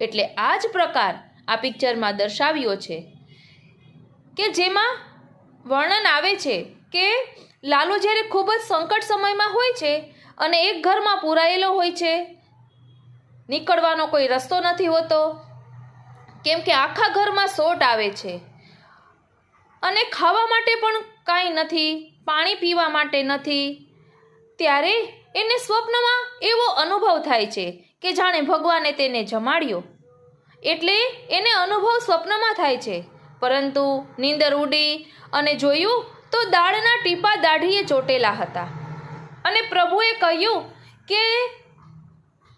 એટલે આ જ પ્રકાર આ પિક્ચરમાં દર્શાવ્યો છે કે જેમાં વર્ણન આવે છે કે લાલુ જ્યારે ખૂબ જ સંકટ સમયમાં હોય છે અને એક ઘરમાં પૂરાયેલો હોય છે, નીકળવાનો કોઈ રસ્તો નથી હોતો, કેમ કે આખા ઘરમાં સોટ આવે છે અને ખાવા માટે પણ કાંઈ નથી, પાણી પીવા માટે નથી. ત્યારે એને સ્વપ્નમાં એવો અનુભવ થાય છે કે જાણે ભગવાને તેને જમાડ્યો. એટલે એને અનુભવ સ્વપ્નમાં થાય છે, પરંતુ નીંદર ઉડી અને જોયું તો દાળના ટીપા દાઢીએ ચોટેલા હતા અને પ્રભુએ કહ્યું કે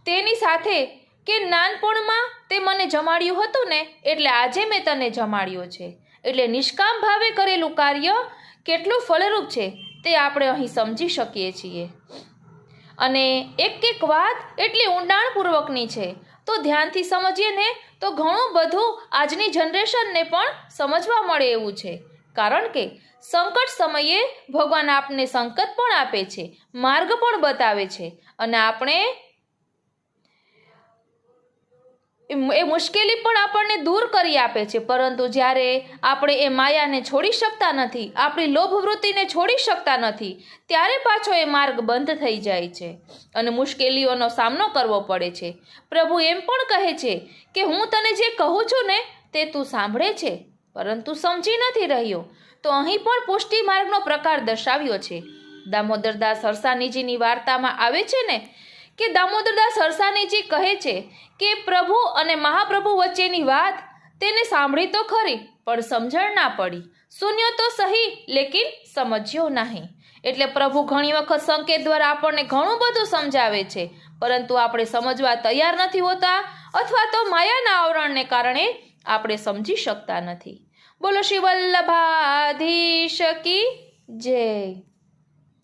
તેની સાથે કે નાનપણમાં તે મને જમાડ્યું હતું ને, એટલે આજે મેં તને જમાડ્યો છે. એટલે નિષ્કામ ભાવે કરેલું કાર્ય કેટલું ફળરૂપ છે તે આપણે અહીં સમજી શકીએ છીએ. અને એક એક વાત એટલી ઊંડાણપૂર્વકની છે, તો ધ્યાનથી સમજીએ ને તો ઘણું બધું આજની જનરેશનને પણ સમજવા મળે એવું છે. કારણ કે સંકટ સમયે ભગવાન આપને સંકટ પણ આપે છે, માર્ગ પણ બતાવે છે અને આપણે એ મુશ્કેલી પણ આપણને દૂર કરી આપે છે. પરંતુ જ્યારે આપણે એ માયાને છોડી શકતા નથી, આપણી લોભ વૃત્તિને છોડી શકતા નથી, ત્યારે પાછો એ માર્ગ બંધ થઈ જાય છે અને મુશ્કેલીઓનો સામનો કરવો પડે છે. પ્રભુ એમ પણ કહે છે કે હું તને જે કહું છું ને તે તું સાંભળે છે, પરંતુ સમજી નથી રહ્યો. તો અહીં પણ પુષ્ટિ માર્ગનો પ્રકાર દર્શાવ્યો છે. દામોદરદાસ હરસાનીજીની વાર્તામાં આવે છે ને કે દામોદરદાસ હરસાનીજી કહે છે કે પ્રભુ અને મહાપ્રભુ વચ્ચેની વાત તેને સાંભળી તો ખરી, પણ સમજણ ના પડી. સુન્યો તો સહી લેકિન સમજ્યો નહીં. એટલે પ્રભુ ઘણી વખત સંકેત દ્વારા આપણને ઘણું બધું સમજાવે છે, પરંતુ આપણે સમજવા તૈયાર નથી હોતા અથવા તો માયાના આવરણને કારણે આપણે સમજી શકતા નથી. બોલો શ્રી વલ્લભાધીશ કી જય.